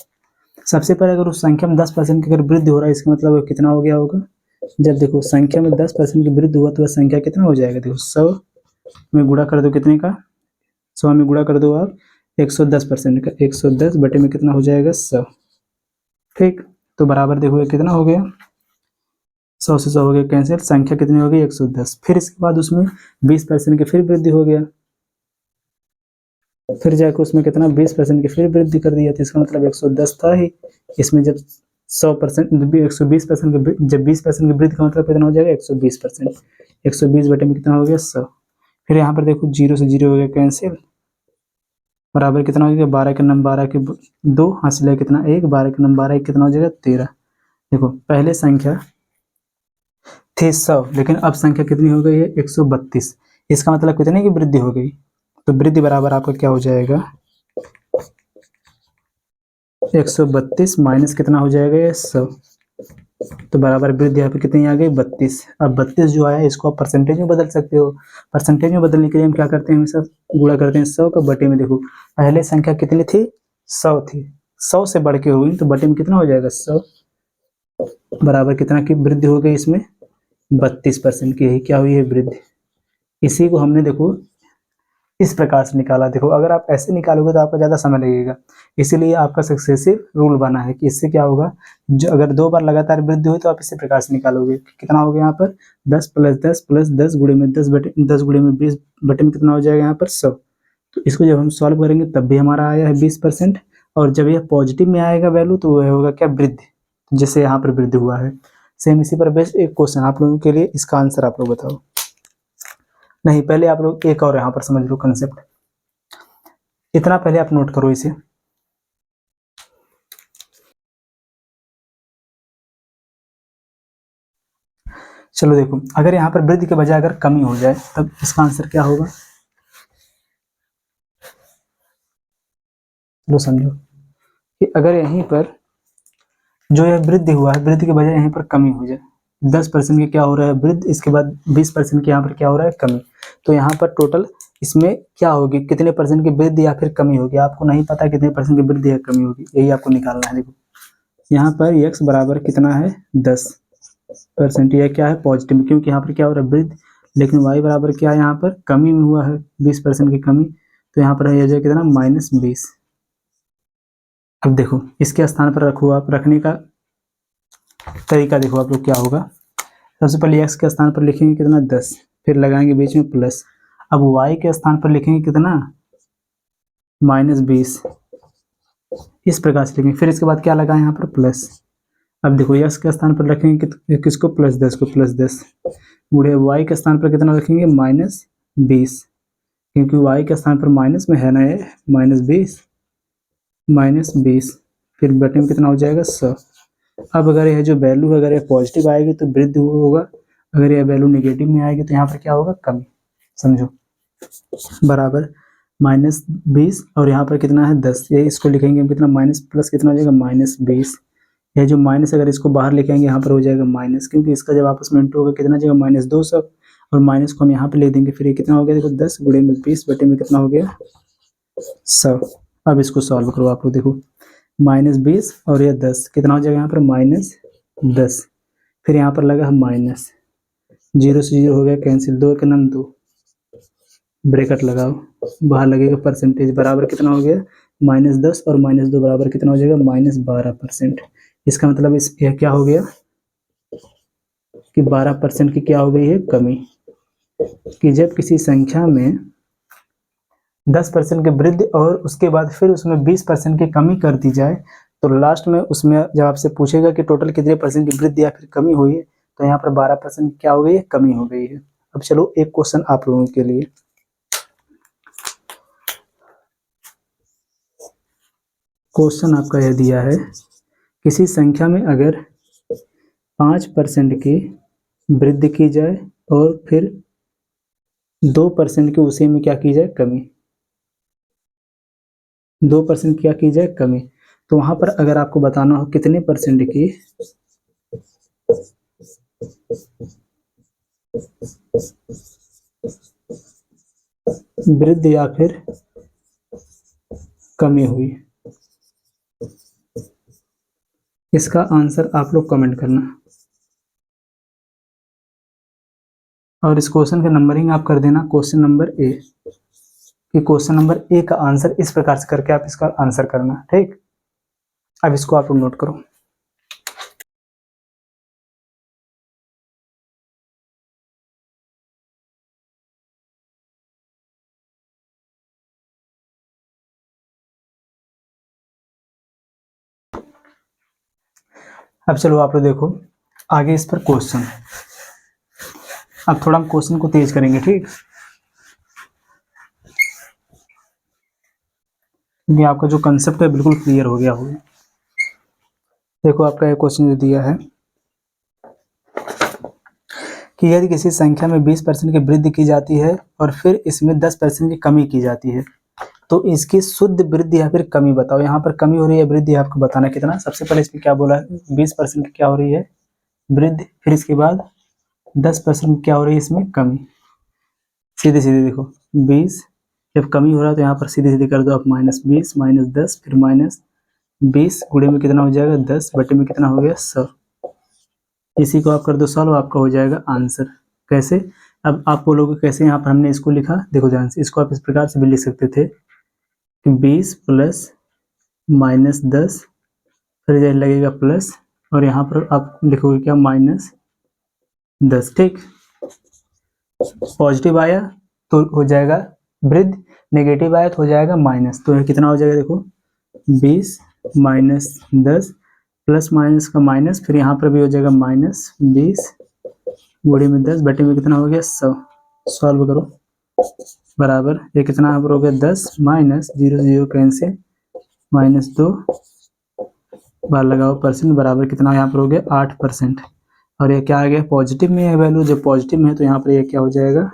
[SPEAKER 1] सबसे पहले अगर उस संख्या में 10% की अगर वृद्धि हो रहा है, इसका मतलब कितना हो गया होगा, जब देखो संख्या में 10% की वृद्धि हुआ तो वह संख्या कितना हो जाएगा, देखो 100 में गुणा कर दो, कितने का, 100 में गुणा कर दो आप 110% का, 110 बटे में कितना हो जाएगा 100। ठीक, तो बराबर देखो ये कितना हो गया, 100 से 100 हो गया कैंसिल, संख्या कितनी हो गई 110। फिर इसके बाद उसमें 20% की फिर वृद्धि हो गया, फिर जाकर उसमें कितना 20% की फिर वृद्धि कर दिया, तो इसका मतलब 110 था ही, इसमें जब 100% 120% की, जब 20% की वृद्धि का मतलब कितना हो जाएगा 120%, 120 बटे में कितना हो गया 100। फिर यहाँ पर देखो 0 से 0 हो गया कैंसिल, बराबर कितना हो गया 12 के नम 12 के 2 हासिल है कितना 1, 12 के नम 12 कितना हो जाएगा 13। देखो पहले संख्या थी 100, लेकिन अब संख्या कितनी हो गई है 132, इसका मतलब कितने की वृद्धि हो गई, तो वृद्धि बराबर आपका क्या हो जाएगा 132 माइनस कितना हो जाएगा ये 100, तो बराबर वृद्धि यहाँ पे कितनी आ गई 32। अब 32 जो आया इसको आप परसेंटेज में बदल सकते हो, परसेंटेज में बदलने के लिए हम क्या करते हैं, हमेशा गुणा करते हैं 100 का बटे में। देखो पहले संख्या कितनी थी 100 थी, 100 से बढ़ के हुई तो बटे में कितना हो जाएगा 100, बराबर कितना की वृद्धि हो गई इसमें 32% की, यही क्या हुई है वृद्धि। इसी को हमने देखो इस प्रकार से निकाला। देखो अगर आप ऐसे निकालोगे तो आपका ज़्यादा समय लगेगा, इसीलिए आपका सक्सेसिव रूल बना है कि इससे क्या होगा, जो अगर 2 बार लगातार वृद्धि हुई तो आप इसी प्रकार से निकालोगे। कितना हो गया यहाँ पर 10 प्लस 10 प्लस 10 गुणे में 10 बटे 10 गुणे में 20 बटे में कितना हो जाएगा यहाँ पर 100। तो इसको जब हम सॉल्व करेंगे तब भी हमारा आया है 20%, और जब यह पॉजिटिव में आएगा वैल्यू तो वह होगा क्या वृद्धि, जैसे यहाँ पर वृद्धि हुआ है। सेम इसी पर बेस्ड एक क्वेश्चन आप लोगों के लिए, इसका आंसर आप लोग बताओ। नहीं पहले आप लोग एक और यहाँ पर समझ लो कंसेप्ट, इतना पहले आप नोट करो इसे। चलो देखो अगर यहाँ पर वृद्धि के बजाय अगर कमी हो जाए तब इसका आंसर क्या होगा, लो समझो कि अगर यहीं पर जो यह वृद्धि हुआ है, वृद्धि के बजाय यहीं पर कमी हो जाए, 10% की क्या हो रहा है वृद्धि, इसके बाद 20% की यहाँ पर क्या हो रहा है कमी, तो यहाँ पर टोटल इसमें क्या होगी, कितने परसेंट की वृद्धि या फिर कमी होगी, आपको नहीं पता कितने परसेंट की वृद्धि या कमी होगी, यही आपको निकालना है। देखो यहाँ पर x बराबर कितना है 10%, यह क्या है पॉजिटिव, क्योंकि यहाँ पर क्या हो रहा है वृद्धि, लेकिन y बराबर क्या है यहाँ पर कमी में हुआ है 20% की कमी, तो यहाँ पर हो जाए कितना -20। अब देखो इसके स्थान पर रखो, आप रखने का तरीका देखो आप लोग क्या होगा। सबसे पहले x के स्थान पर लिखेंगे कितना 10, फिर लगाएंगे बीच में प्लस, अब y के स्थान पर लिखेंगे कितना -20, इस प्रकार से लिखेंगे, फिर इसके बाद क्या लगा यहाँ पर प्लस। अब देखो x के स्थान पर रखेंगे किसको +10 को, +10 गुणे y के स्थान पर कितना रखेंगे -20, क्योंकि y के स्थान पर माइनस में है ना ये -20, फिर बटे में कितना हो जाएगा 100। अब अगर यह जो वैल्यू अगर ये पॉजिटिव आएगी तो वृद्धि होगा, अगर यह वैल्यू नेगेटिव में आएगी तो यहाँ पर क्या होगा कमी, समझो, बराबर -20 और यहाँ पर कितना है 10, ये इसको लिखेंगे हम कितना माइनस प्लस कितना हो जाएगा -20, यह जो माइनस अगर इसको बाहर लिखेंगे यहाँ पर हो जाएगा माइनस, क्योंकि इसका जब आपस में इंटू होगा कितना जाएगा -200, और माइनस को हम यहाँ पे ले देंगे, फिर ये कितना हो गया देखो 10 गुणे में 20 बटे में कितना हो गया 100। अब इसको सॉल्व करो आप लोग, देखो -20 और यह 10 कितना हो जाएगा यहाँ पर -10, फिर यहाँ पर लगा माइनस, 0 से 0 हो गया कैंसिल, 2 के नाम 2, ब्रैकेट लगाओ, बाहर लगेगा परसेंटेज, बराबर कितना हो गया -10 और -2 बराबर कितना हो जाएगा -12%। इसका मतलब यह क्या हो गया कि 12% की क्या हो गई है कमी, कि जब किसी संख्या में 10% की वृद्धि और उसके बाद फिर उसमें 20% की कमी कर दी जाए, तो लास्ट में उसमें जब आपसे पूछेगा कि टोटल कितने परसेंट की वृद्धि या फिर कमी हुई है, तो यहाँ पर 12% क्या हो गई है कमी हो गई है। अब चलो एक क्वेश्चन आप लोगों के लिए, क्वेश्चन आपका यह दिया है, किसी संख्या में अगर 5% की वृद्धि की जाए और फिर 2% की उसी में क्या की जाए, कमी। 2% क्या की जाए, कमी। तो वहां पर अगर आपको बताना हो कितने परसेंट की वृद्धि या फिर कमी हुई, इसका आंसर आप लोग कमेंट करना। और इस क्वेश्चन का नंबरिंग आप कर देना क्वेश्चन नंबर ए, कि क्वेश्चन नंबर ए का आंसर इस प्रकार से करके आप इसका आंसर करना, ठीक। अब इसको आप लोग नोट करो। अब चलो आप लोग देखो आगे इस पर क्वेश्चन। अब थोड़ा हम क्वेश्चन को तेज करेंगे, ठीक, क्योंकि आपका जो कंसेप्ट है बिल्कुल क्लियर हो गया होगा। देखो आपका ये क्वेश्चन जो दिया है कि यदि किसी संख्या में 20% की वृद्धि की जाती है और फिर इसमें 10% की कमी की जाती है तो इसकी शुद्ध वृद्धि या फिर कमी बताओ। यहाँ पर कमी हो रही है, वृद्धि आपको बताना कितना। सबसे पहले इसमें क्या बोला है, 20% क्या हो रही है, वृद्धि, फिर इसके बाद 10% क्या हो रही है, इसमें कमी। सीधे सीधे देखो 20 जब कमी हो रहा है तो यहाँ पर सीधे सीधे कर दो आप, -20 -10 फिर -20 गुणे में कितना हो जाएगा, 10 बटे में कितना हो गया, 100। इसी को आप कर दो सॉल्व, आपका हो जाएगा आंसर। कैसे, अब आप बोलोगे कैसे, यहाँ पर हमने इसको लिखा, देखो ध्यान से, इसको आप इस प्रकार से भी लिख सकते थे कि 20 प्लस -10 फिर ये लगेगा प्लस, और यहाँ पर आप लिखोगे क्या, -10, ठीक। पॉजिटिव आया तो हो जाएगा वृद्धि, नेगेटिव आया तो हो जाएगा माइनस। तो कितना हो जाएगा, देखो 20 -10 प्लस माइनस का माइनस, फिर यहाँ पर भी हो जाएगा -20 गुणे में 10 बटे में कितना हो गया, 100। सॉल्व करो, बराबर ये कितना यहाँ पर हो गया, 10 माइनस 0 0 कैंसिल, -2 बार लगाओ परसेंट, बराबर कितना यहाँ पर हो गया, 8%। और ये क्या आ गया, पॉजिटिव में है वैल्यू, जब पॉजिटिव में है तो यहाँ पर ये क्या हो जाएगा,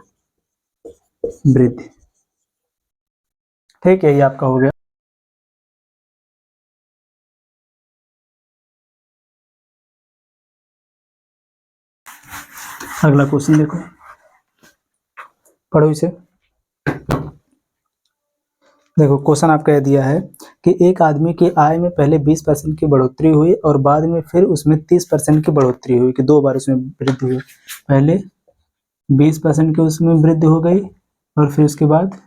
[SPEAKER 1] वृद्धि, ठीक है। ये आपका हो गया। अगला क्वेश्चन देखो, पढ़ो इसे। देखो क्वेश्चन आपका यह दिया है कि एक आदमी की आय में पहले 20% की बढ़ोतरी हुई और बाद में फिर उसमें 30% की बढ़ोतरी हुई, कि 2 बार उसमें वृद्धि हुई। पहले 20% की उसमें वृद्धि हो गई और फिर उसके बाद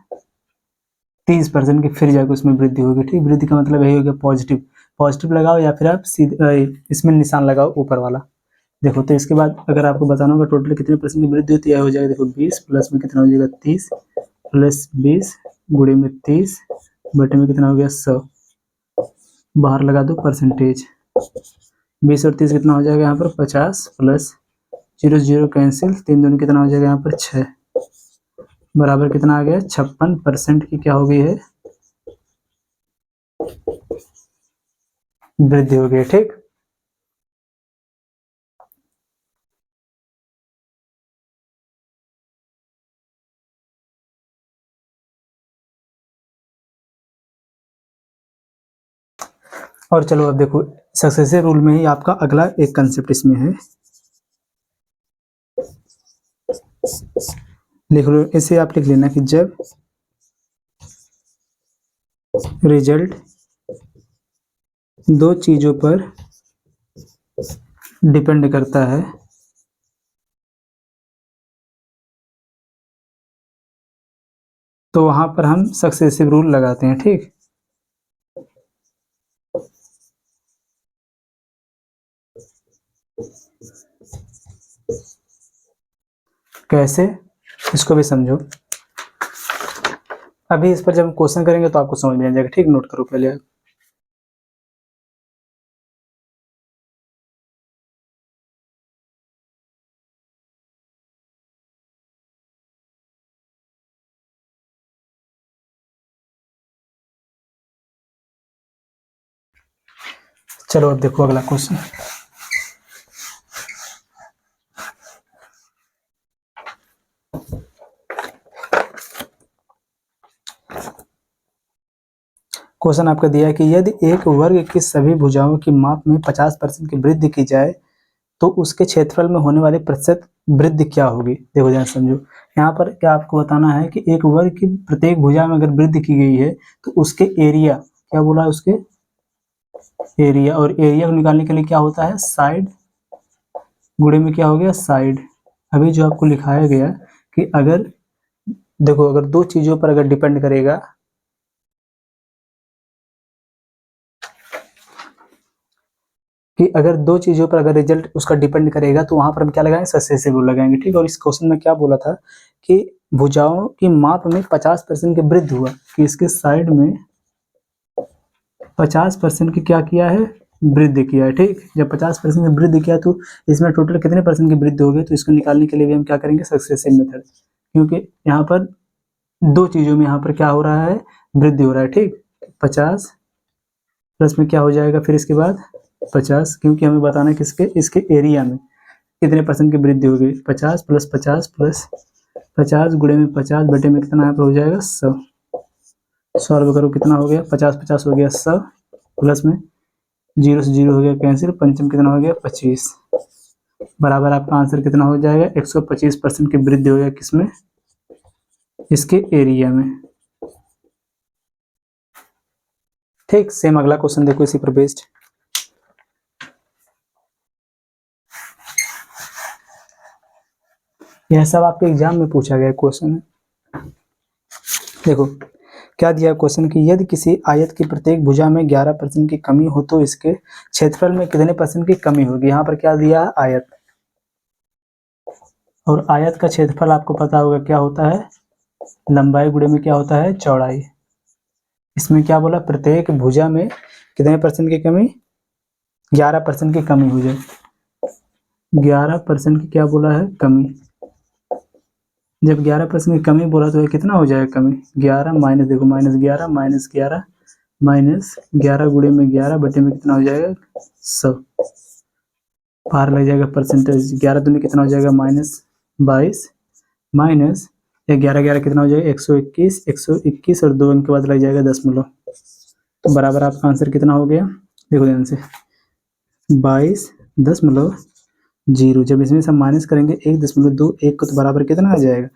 [SPEAKER 1] 30% की फिर जाकर उसमें वृद्धि होगी, ठीक। वृद्धि का मतलब यही हो गया पॉजिटिव, पॉजिटिव लगाओ या फिर आप सीधे इसमें निशान लगाओ ऊपर वाला। देखो तो इसके बाद अगर आपको बताना होगा टोटल कितने परसेंट की वृद्धि होती है, हो जाएगा देखो 20 प्लस में कितना हो जाएगा, 30 प्लस 20 गुणे में 30 बटे में कितना हो गया, 100। बाहर लगा दो परसेंटेज, 20 और 30 कितना हो जाएगा यहाँ पर, 50 प्लस 0 0 कैंसिल, 3 दूनी कितना हो जाएगा यहाँ पर, 6, बराबर कितना आ गया, 56% की क्या हो गई है, वृद्धि हो गई, ठीक। और चलो अब देखो सक्सेसिव रूल में ही आपका अगला एक कंसेप्ट इसमें है, लिख लो इसे, आप लिख लेना कि जब रिजल्ट दो चीजों पर डिपेंड करता है तो वहां पर हम सक्सेसिव रूल लगाते हैं, ठीक। कैसे, इसको भी समझो। अभी इस पर जब हम क्वेश्चन करेंगे तो आपको समझ में आ जाएगा, ठीक। नोट करो पहले आप। चलो अब देखो अगला क्वेश्चन। क्वेश्चन आपका दिया है कि यदि एक वर्ग की सभी भुजाओं की माप में 50% की वृद्धि की जाए तो उसके क्षेत्रफल में होने वाली प्रतिशत वृद्धि क्या होगी। देखो ध्यान समझो, यहाँ पर क्या आपको बताना है कि एक वर्ग की प्रत्येक भुजा में अगर वृद्धि की गई है तो उसके एरिया, क्या बोला है, उसके एरिया, और एरिया को निकालने के लिए क्या होता है, साइड गुणे में क्या हो गया, साइड। अभी जो आपको लिखाया गया कि अगर देखो, अगर दो चीजों पर अगर डिपेंड करेगा, कि अगर दो चीजों पर अगर रिजल्ट उसका डिपेंड करेगा तो वहां पर हम क्या लगाएंगे, सक्सेसिव लगाएंगे, ठीक है। और इस क्वेश्चन में क्या बोला था कि भुजाओं की माप में 50% की वृद्धि हुआ, कि इसके साइड में 50% की क्या किया है, वृद्धि किया है, ठीक। जब 50% की वृद्धि किया तो इसमें टोटल कितने परसेंट की वृद्धि होगी, तो इसको निकालने के लिए भी हम क्या करेंगे, सक्सेसिव मेथड, क्योंकि यहाँ पर दो चीजों में यहाँ पर क्या हो रहा है, वृद्धि हो रहा है, ठीक। 50 प्लस में क्या हो जाएगा फिर इसके बाद 50, क्योंकि हमें बताना है किसके, इसके एरिया में कितने परसेंट की वृद्धि हो गई। 50 प्लस 50 प्लस 50 गुणे में 50 बटे में कितना यहाँ पर हो जाएगा 100। सॉल्व करो कितना हो गया, 50 50 हो गया 100, प्लस में 0 से 0 हो गया कैंसिल, पंचम कितना हो गया 25, बराबर आपका आंसर कितना हो जाएगा, 125% की वृद्धि हो गया किसमें, इसके एरिया में, ठीक। सेम अगला क्वेश्चन देखो इसी पर बेस्ड। यह सब आपके एग्जाम में पूछा गया क्वेश्चन है। देखो क्या दिया क्वेश्चन कि यदि किसी आयत की प्रत्येक भुजा में 11% की कमी हो तो इसके क्षेत्रफल में कितने परसेंट की कमी होगी। यहाँ पर क्या दिया है, आयत, और आयत का क्षेत्रफल आपको पता होगा क्या होता है, लंबाई गुणे में क्या होता है, चौड़ाई। इसमें क्या बोला, प्रत्येक भुजा में कितने परसेंट की कमी, 11% की कमी हो जाए, 11% की क्या बोला है, कमी। जब 11% की कमी बोला तो ये कितना हो जाएगा कमी, 11 माइनस, देखो माइनस 11 माइनस 11 माइनस 11 गुणे में 11 बटे में कितना हो जाएगा 100, बाहर लग जाएगा परसेंटेज, 11 दूनी कितना हो जाएगा -22 माइनस 11 11 कितना हो जाएगा 121, 121 और 2 अंक के बाद लग जाएगा दशमलव, तो बराबर आपका आंसर कितना हो गया, देखो ध्यान से 22.0। जब इसमें से हम माइनस करेंगे 1.21 को तो बराबर कितना आ जाएगा,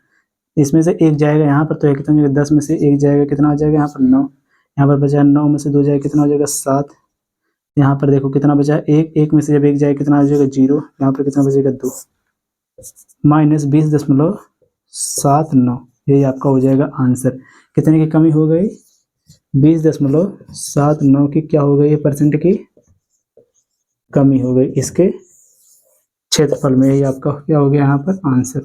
[SPEAKER 1] इसमें से एक जाएगा यहाँ पर तो एक कितना हो जाएगा, 10 में से एक जाएगा कितना हो जाएगा यहाँ पर 9, यहाँ पर बचा 9 में से 2 जाएगा कितना हो जाएगा 7, यहाँ पर देखो कितना बचा एक, एक में से जब एक जाएगा कितना हो जाएगा 0, यहाँ पर कितना बचेगा 2, माइनस 20.79, यही आपका हो जाएगा आंसर। कितने की कमी हो गई, 20.79 की क्या हो गई, परसेंट की कमी हो गई इसके क्षेत्रफल में, यही आपका क्या हो गया यहाँ पर आंसर।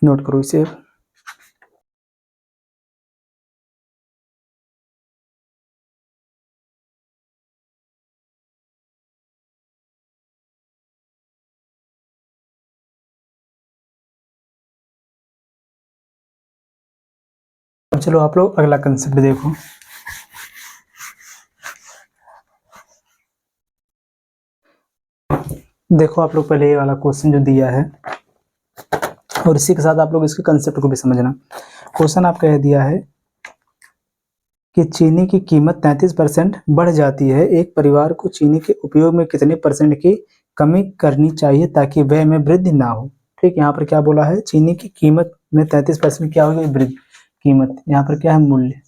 [SPEAKER 1] नोट करो इसे। अब चलो आप लोग अगला कंसेप्ट देखो। देखो आप लोग पहले ये वाला क्वेश्चन जो दिया है और इसी के साथ आप लोग इसके कंसेप्ट को भी समझना। क्वेश्चन आपका यह दिया है कि चीनी की कीमत 33% बढ़ जाती है, एक परिवार को चीनी के उपयोग में कितने परसेंट की कमी करनी चाहिए ताकि व्यय में वृद्धि ना हो। ठीक, यहाँ पर क्या बोला है, चीनी की कीमत में 33% क्या होगी, वृद्धि। कीमत यहाँ पर क्या है, मूल्य,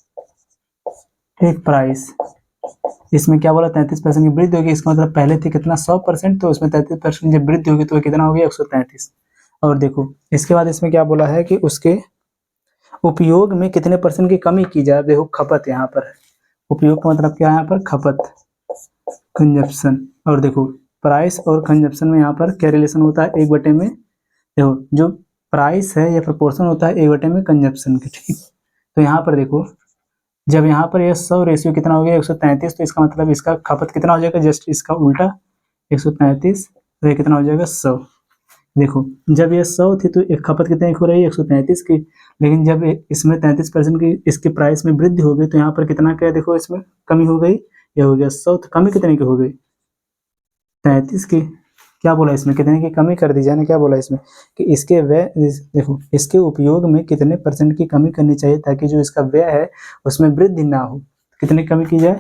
[SPEAKER 1] ठीक, प्राइस। इसमें क्या बोला, 33% की वृद्धि होगी, इसका मतलब पहले थी कितना 100%, तो उसमें 33% जब वृद्धि होगी तो कितना हो गया 133। और देखो इसके बाद इसमें क्या बोला है कि उसके उपयोग में कितने परसेंट की कमी की जाए। देखो खपत, यहाँ पर उपयोग का मतलब क्या है, यहाँ पर खपत, कंजप्शन। और देखो प्राइस और कंजप्शन में यहाँ पर क्या रिलेशन होता है, 1 बटे में। देखो जो प्राइस है ये प्रोपोर्शन होता है 1 बटे में कंजप्शन के, ठीक। तो यहाँ पर देखो जब यहाँ पर ये 100 रेशियो कितना हो गया 133, तो इसका मतलब इसका खपत कितना हो जाएगा, जस्ट इसका उल्टा 133, तो ये कितना हो जाएगा 100। देखो जब ये 100 थी तो एक खपत कितने की हो रही है 133 की, लेकिन जब इसमें 33% की इसके प्राइस में वृद्धि हो गई तो यहाँ पर कितना क्या, देखो इसमें कमी हो गई, ये हो गया 100, तो कमी कितने की हो गई 33 की। क्या बोला इसमें, कितने की कमी कर दी जाए ना, क्या बोला इसमें कि इसके व्यय, देखो इसके उपयोग में कितने % की कमी करनी चाहिए ताकि जो इसका व्यय है उसमें वृद्धि ना हो। कितनी कमी की जाए,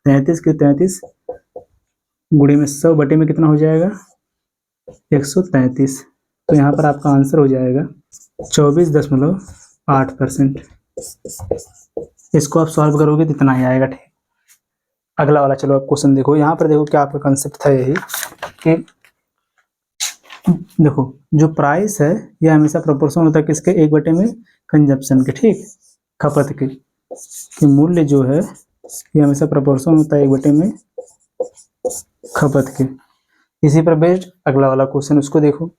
[SPEAKER 1] 33 के 33 गुणे में 100 बटे में कितना हो जाएगा 133। तो यहाँ पर आपका आंसर हो जाएगा 24.8%। इसको आप सॉल्व करोगे तो इतना ही आएगा। ठीक, अगला वाला चलो आप क्वेश्चन देखो। यहाँ पर देखो क्या आपका कंसेप्ट था यही कि देखो जो प्राइस है ये हमेशा प्रोपोर्शनल होता है किसके, 1 में कंजप्शन के, ठीक, खपत के, कि मूल्य जो है ये हमेशा प्रोपोर्शनल होता है 1 में खपत के। इसी पर बेस्ड अगला वाला क्वेश्चन, उसको देखो।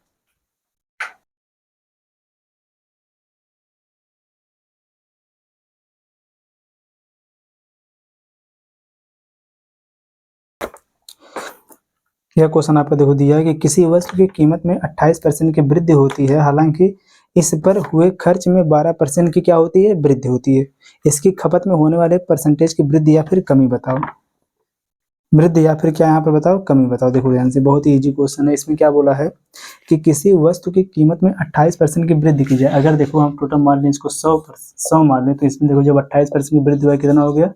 [SPEAKER 1] यह क्वेश्चन आपको देखो दिया है कि किसी वस्तु की कीमत में 28% की वृद्धि होती है, हालांकि इस पर हुए खर्च में 12% की क्या होती है, वृद्धि होती है। इसकी खपत में होने वाले परसेंटेज की वृद्धि या फिर कमी बताओ। वृद्धि या फिर क्या यहाँ पर बताओ, कमी बताओ। देखो ध्यान से, बहुत ही इजी क्वेश्चन है। इसमें क्या बोला है कि किसी वस्तु की कीमत में 28% की वृद्धि की जाए। अगर देखो हम टोटल मान लें इसको 100 मान लें, तो इसमें देखो जब 28% की वृद्धि हुआ कितना हो गया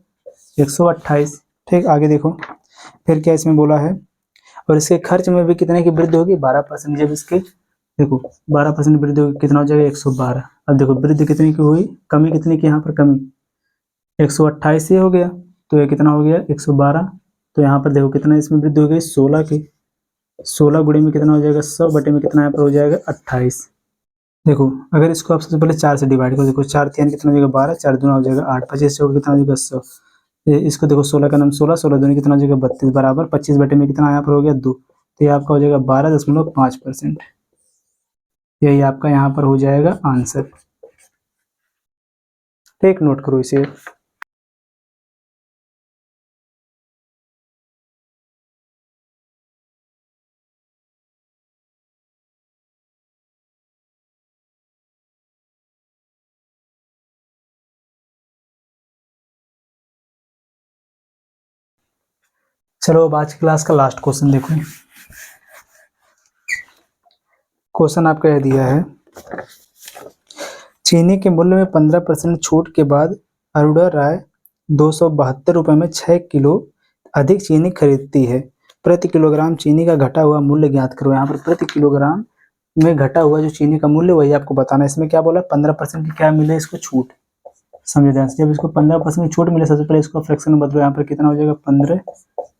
[SPEAKER 1] 128। ठीक, आगे देखो फिर क्या इसमें बोला है, और इसके खर्च में भी कितने की वृद्धि होगी 12%। जब इसके देखो 12% वृद्धि होगी कितना हो जाएगा 112। अब देखो वृद्धि कितनी की हुई, कमी कितनी की, यहाँ पर कमी 128 ये हो गया, तो ये कितना हो गया 112। तो यहाँ पर देखो कितना इसमें वृद्धि हो गई 16 की, 16 गुणे में कितना हो जाएगा 100 बटे में कितना यहाँ पर हो जाएगा 28। देखो अगर इसको आप सबसे पहले 4 से डिवाइड करो, देखो 4 3 कितना हो जाएगा 12, 4 दूना हो जाएगा 8, 25 से कितना हो जाएगा 100। इसको देखो 16 का नाम 16, 16 दूनी कितना हो जाएगा 32 बराबर 25 बटे में कितना यहाँ पर हो गया 2, तो ये आपका हो जाएगा 12.5%। यही आपका यहाँ पर हो जाएगा आंसर। ठीक, नोट करो इसे। चलो अब आज की क्लास का लास्ट क्वेश्चन देखो। क्वेश्चन आपका यह दिया है, चीनी के मूल्य में 15% छूट के बाद अरोड़ा राय 272 रुपये में 6 किलो अधिक चीनी खरीदती है। प्रति किलोग्राम चीनी का घटा हुआ मूल्य ज्ञात करो। यहाँ पर प्रति किलोग्राम में घटा हुआ जो चीनी का मूल्य वही आपको बताना है। इसमें क्या बोला 15% की क्या मिले इसको छूट, समझो ध्यान से। जब इसको 15% की छूट मिले, सबसे पहले इसको फ्रैक्शन में बदलो। यहाँ पर कितना हो जाएगा 15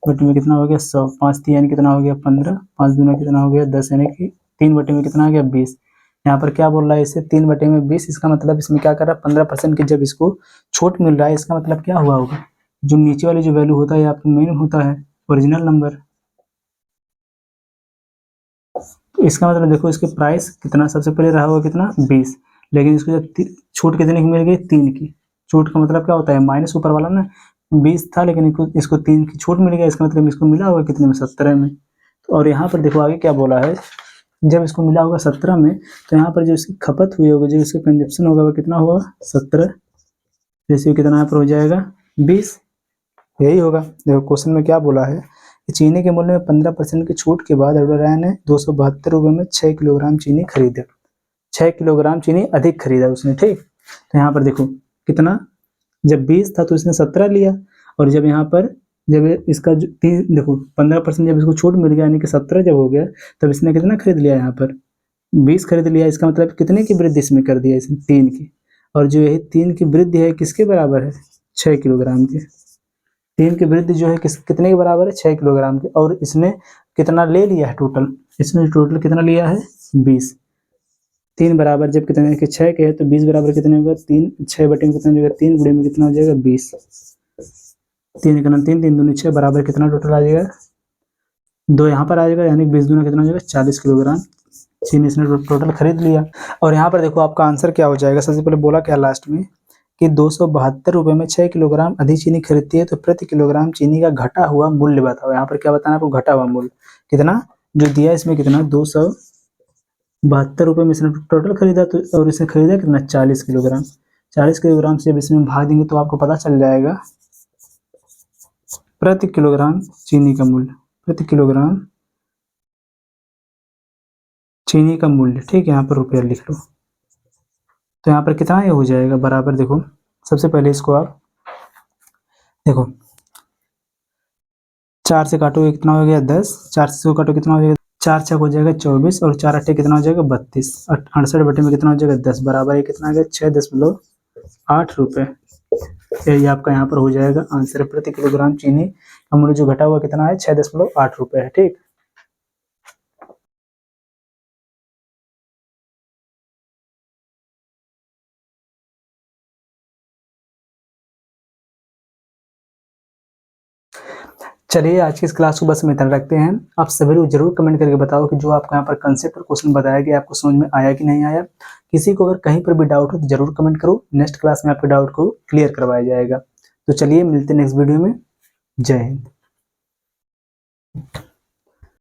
[SPEAKER 1] बटे में कितना हो गया 100, 5 3 कितना हो गया 15, 5 दूना कितना हो गया 10, यानी कि 3 बटे में कितना हो गया 20। यहाँ पर क्या बोल रहा है इसे 3 बटे में 20, इसका मतलब इसमें क्या कर रहा है 15% की जब इसको छूट मिल रहा है, इसका मतलब क्या हुआ होगा, जो नीचे वाली जो वैल्यू होता है आपका मेन होता है ओरिजिनल नंबर। तो इसका मतलब देखो इसके प्राइस कितना सबसे पहले रहा होगा कितना 20, लेकिन इसको जब छूट कितने की मिल गई 3 की। छूट का मतलब क्या होता है माइनस ऊपर वाला ना, 20 था लेकिन इसको 3 की छूट मिल गया, इसका मतलब इसको मिला होगा कितने में 17 में। और यहाँ पर देखो आगे क्या बोला है, जब इसको मिला होगा 17 में, तो यहाँ पर जो इसकी खपत हुई होगी, जो इसका कंजप्शन होगा वो कितना होगा 17, जैसे कितना यहाँ पर हो जाएगा 20, यही होगा। देखो क्वेश्चन में क्या बोला है कि चीनी के मूल्य में 15% की छूट के बाद अरोड़ा राय ने 272 रुपये में 6 किलोग्राम चीनी खरीदे। 6 किलोग्राम चीनी अधिक खरीदा उसने, ठीक। तो यहाँ पर देखो कितना, जब 20 था तो इसने 17 लिया, और जब यहाँ पर जब इसका जो देखो 15% जब इसको छूट मिल गया यानी कि 17 जब हो गया, तब इसने कितना खरीद लिया, यहाँ पर 20 खरीद लिया। इसका मतलब कितने की वृद्धि इसमें कर दिया इसने 3 की, और जो यही 3 की वृद्धि है किसके बराबर है 6 किलोग्राम के। 3 की वृद्धि जो है कितने के बराबर है 6 किलोग्राम के, और इसने कितना ले लिया है टोटल, इसने टोटल कितना लिया है 20। 3 बराबर जब कितने के 6 के है तो 20 बराबर कितने होगा 3, 6 बटे में कितना हो जाएगा 3, गुणे में कितना हो जाएगा 20, 3 का 3, 3 दूनी 6 बराबर कितना टोटल आ जाएगा 2 यहाँ पर आ जाएगा, यानी 20 दूना कितना हो जाएगा 40 किलोग्राम चीनी इसने टोटल खरीद लिया। और यहाँ पर देखो आपका आंसर क्या हो जाएगा, सबसे पहले बोला क्या लास्ट में कि 272 रुपये में 6 किलोग्राम अधिक चीनी खरीदती है, तो प्रति किलोग्राम चीनी का घटा हुआ मूल्य बताओ। यहाँ पर क्या बताना आपको, घटा हुआ मूल्य कितना जो दिया इसमें कितना 272 रुपये में इसने टोटल खरीदा, तो और इसने खरीदा कितना 40 किलोग्राम। 40 किलोग्राम से जब इसमें भाग देंगे तो आपको पता चल जाएगा प्रति किलोग्राम चीनी का मूल्य, प्रति किलोग्राम चीनी का मूल्य, ठीक है, यहाँ पर रुपया लिख लो। तो यहाँ पर कितना ये हो जाएगा बराबर, देखो सबसे पहले इसको आप देखो 4 से काटोगे कितना हो गया 10, 4 से इसको काटो कितना हो जाएगा, 4 छक हो जाएगा 24 और 4 अट्ठे कितना हो जाएगा 32, 68 बटे में कितना हो जाएगा 10 बराबर ये कितना आ गया 6.8 रुपये। ये आपका यहाँ पर हो जाएगा आंसर। प्रति किलोग्राम चीनी का मूल्य जो घटा हुआ कितना है 6.8 रुपये है, ठीक। चलिए आज की इस क्लास को बस में इतना रखते हैं। आप सभी लोग जरूर कमेंट करके बताओ कि जो आपको यहाँ पर कंसेप्ट और क्वेश्चन बताया गया आपको समझ में आया कि नहीं आया। किसी को अगर कहीं पर भी डाउट हो तो जरूर कमेंट करो, नेक्स्ट क्लास में आपके डाउट को क्लियर करवाया जाएगा। तो चलिए मिलते हैं नेक्स्ट वीडियो में। जय हिंद।